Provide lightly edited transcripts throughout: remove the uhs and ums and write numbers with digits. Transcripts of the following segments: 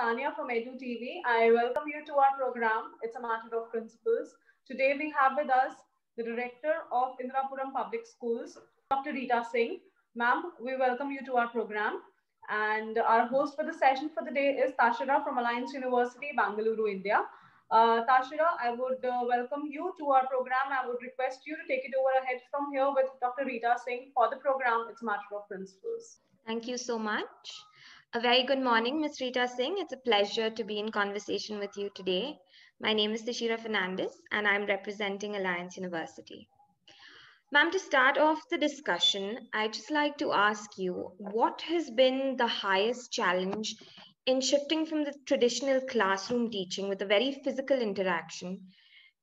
Tanya from Edu TV. I welcome you to our program. It's a matter of principles. Today we have with us the director of Indirapuram Public Schools, Dr. Rita Singh. Ma'am, we welcome you to our program. And our host for the session for the day is Tashira from Alliance University, Bangalore, India. Tashira, I would welcome you to our program. I would request you to take it over ahead from here with Dr. Rita Singh for the program. It's a matter of principles. Thank you so much. A very good morning, Ms. Rita Singh. It's a pleasure to be in conversation with you today. My name is Tashira Fernandez, and I'm representing Alliance University. Ma'am, to start off the discussion, I'd just like to ask you, what has been the highest challenge in shifting from the traditional classroom teaching with a very physical interaction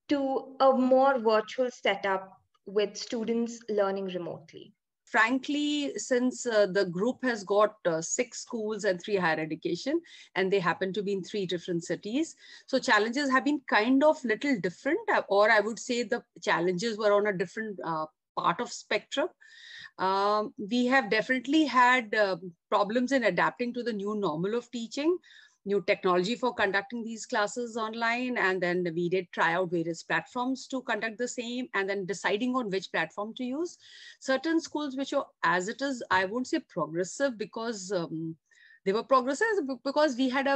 to a more virtual setup with students learning remotely? Frankly, since the group has got 6 schools and 3 higher education, and they happen to be in 3 different cities, so challenges have been kind of little different, or I would say the challenges were on a different part of spectrum. We have definitely had problems in adapting to the new normal of teaching, new technology for conducting these classes online, and then we did try out various platforms to conduct the same, and then deciding on which platform to use. Certain schools which are, as it is, I won't say progressive, because they were progressive because we had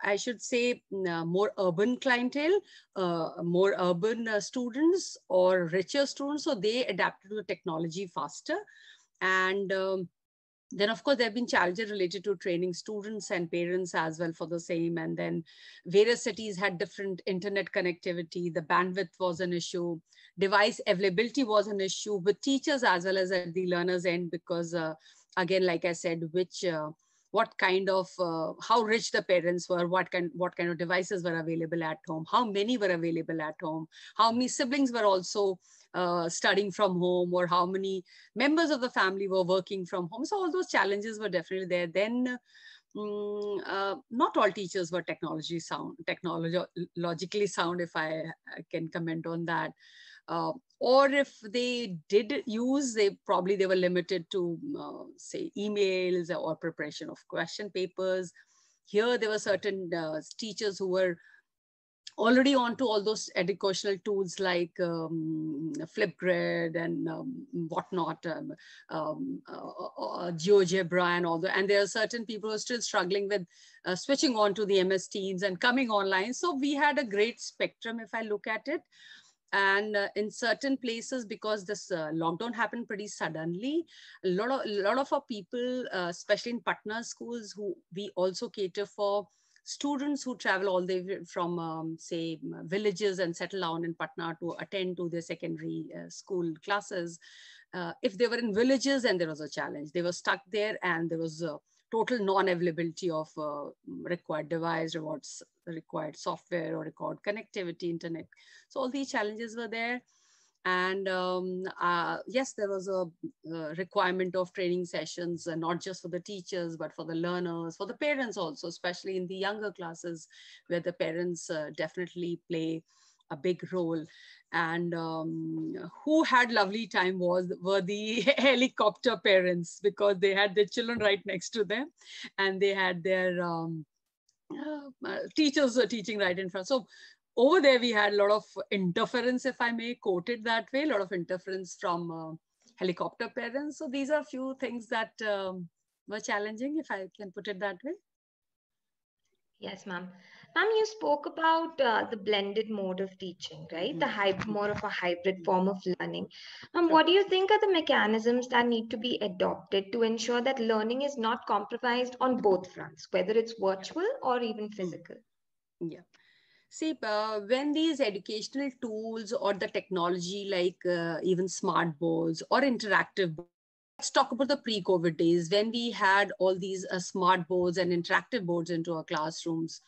I should say, more urban clientele, more urban students or richer students, so they adapted to the technology faster. And then, of course, there have been challenges related to training students and parents as well for the same. And then various cities had different internet connectivity. The bandwidth was an issue. Device availability was an issue with teachers as well as at the learner's end, because again, like I said, what kind of, how rich the parents were, what kind of devices were available at home, how many were available at home, how many siblings were also studying from home, or how many members of the family were working from home. So all those challenges were definitely there. Then not all teachers were technologically sound, if I can comment on that. Or if they did use, they were limited to say emails or preparation of question papers. Here there were certain teachers who were already onto all those educational tools like Flipgrid and whatnot, GeoGebra and all that. And there are certain people who are still struggling with switching on to the MS Teams and coming online. So we had a great spectrum if I look at it. And in certain places, because this lockdown happened pretty suddenly, a lot of our people, especially in Patna schools, who we also cater for students who travel all the way from, say, villages and settle down in Patna to attend to their secondary school classes. If they were in villages, and there was a challenge. They were stuck there, and there was total non-availability of required device, required software, or required connectivity, internet. So all these challenges were there. And yes, there was a requirement of training sessions, not just for the teachers, but for the learners, for the parents also, especially in the younger classes, where the parents definitely play a big role. And who had lovely time were the helicopter parents, because they had their children right next to them, and they had their teachers teaching right in front. So over there, we had a lot of interference, if I may quote it that way, a lot of interference from helicopter parents. So these are a few things that were challenging, if I can put it that way. Yes, ma'am. Ma'am, you spoke about the blended mode of teaching, right? Mm-hmm. More of a hybrid form of learning. What do you think are the mechanisms that need to be adopted to ensure that learning is not compromised on both fronts, whether it's virtual or even physical? Yeah. See, when these educational tools or the technology like even smart boards or interactive boards, let's talk about the pre-COVID days when we had all these smart boards and interactive boards into our classrooms.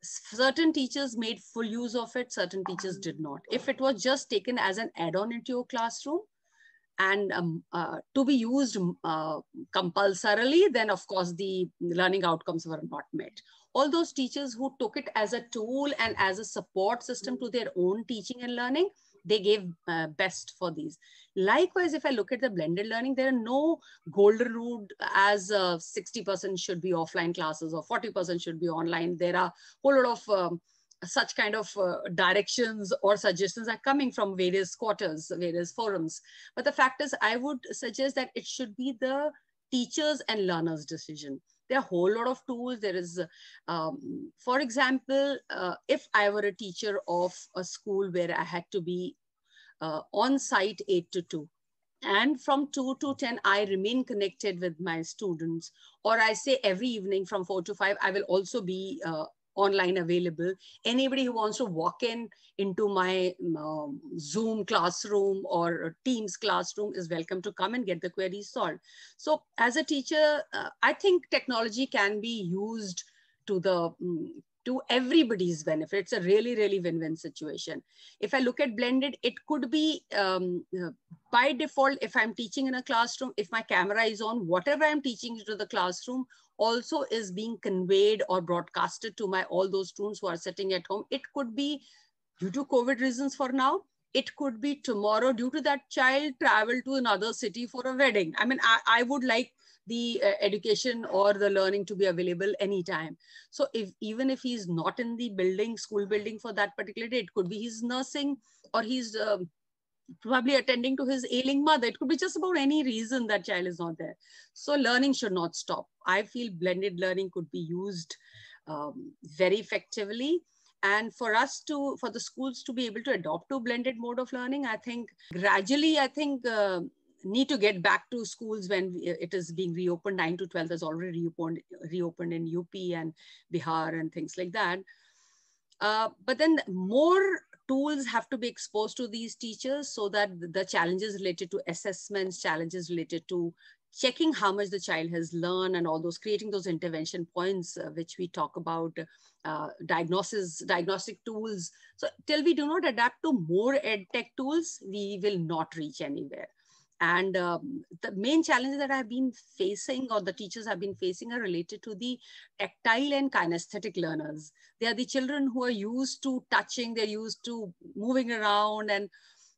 Certain teachers made full use of it, certain teachers did not. If it was just taken as an add-on into your classroom and to be used compulsorily, then of course the learning outcomes were not met. All those teachers who took it as a tool and as a support system to their own teaching and learning, they gave best for these. Likewise, if I look at the blended learning, there are no golden rule as 60% should be offline classes or 40% should be online. There are a whole lot of such kind of directions or suggestions are coming from various quarters, various forums. But the fact is, I would suggest that it should be the teachers and learners' decision. There are a whole lot of tools. There is, for example, if I were a teacher of a school where I had to be on site 8 to 2, and from 2 to 10, I remain connected with my students, or I say every evening from 4 to 5, I will also be online available. Anybody who wants to walk into my Zoom classroom or Teams classroom is welcome to come and get the queries solved. So as a teacher, I think technology can be used to everybody's benefit. It's a really, really win-win situation. If I look at blended, it could be by default, if I'm teaching in a classroom, if my camera is on, whatever I'm teaching to the classroom also is being conveyed or broadcasted to all those students who are sitting at home. It could be due to COVID reasons for now. It could be tomorrow due to that child travel to another city for a wedding. I mean, I would like the education or the learning to be available anytime. So even if he's not in the building, school building for that particular day, it could be he's nursing or he's probably attending to his ailing mother. It could be just about any reason that child is not there. So learning should not stop. I feel blended learning could be used very effectively. And for the schools to be able to adopt to a blended mode of learning, I think gradually, need to get back to schools when it is being reopened. 9 to 12 is already reopened in UP and Bihar and things like that. But then more tools have to be exposed to these teachers so that the challenges related to assessments, challenges related to checking how much the child has learned and all those, creating those intervention points, which we talk about, diagnostic tools. So till we do not adapt to more EdTech tools, we will not reach anywhere. And the main challenges that I've been facing or the teachers have been facing are related to the tactile and kinesthetic learners. They are the children who are used to touching, they're used to moving around. And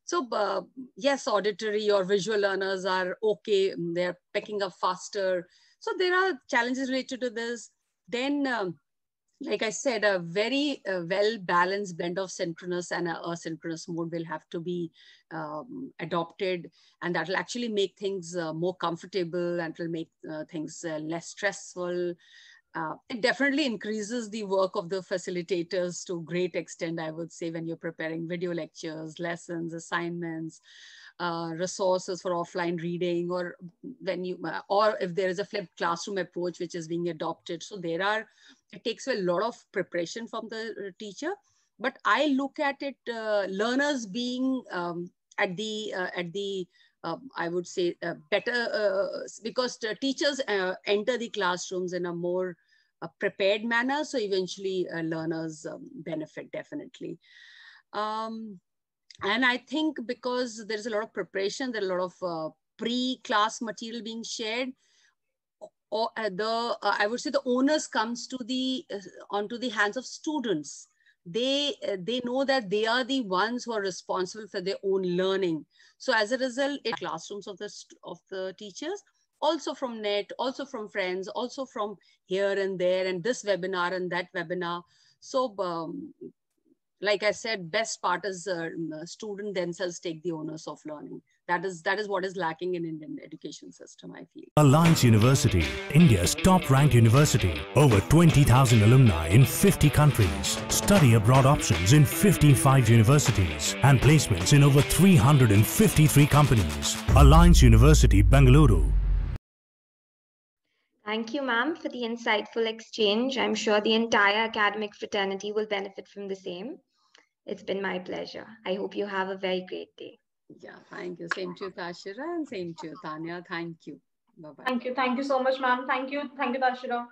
so yes, auditory or visual learners are okay. They're picking up faster. So there are challenges related to this. Then, like I said, a very well-balanced blend of synchronous and asynchronous mode will have to be adopted, and that will actually make things more comfortable and will make things less stressful. It definitely increases the work of the facilitators to a great extent, I would say, when you're preparing video lectures, lessons, assignments, resources for offline reading, or when you, or if there is a flipped classroom approach which is being adopted. So it takes a lot of preparation from the teacher. But I look at it, learners being at the I would say better, because the teachers enter the classrooms in a more prepared manner. So eventually learners benefit definitely. And I think because there's a lot of preparation, there are a lot of pre-class material being shared, or I would say the onus comes to onto the hands of students. They know that they are the ones who are responsible for their own learning. So as a result, in classrooms of the teachers, also from net, also from friends, also from here and there, and this webinar and that webinar. So like I said, best part is student themselves take the onus of learning. That is what is lacking in Indian education system, I feel. Alliance University, India's top-ranked university. Over 20,000 alumni in 50 countries. Study abroad options in 55 universities and placements in over 353 companies. Alliance University, Bengaluru. Thank you, ma'am, for the insightful exchange. I'm sure the entire academic fraternity will benefit from the same. It's been my pleasure. I hope you have a very great day. Yeah, thank you. Same to you, Tashira, and same to you, Tanya. Thank you. Bye-bye. Thank you. Thank you so much, ma'am. Thank you. Thank you, Tashira.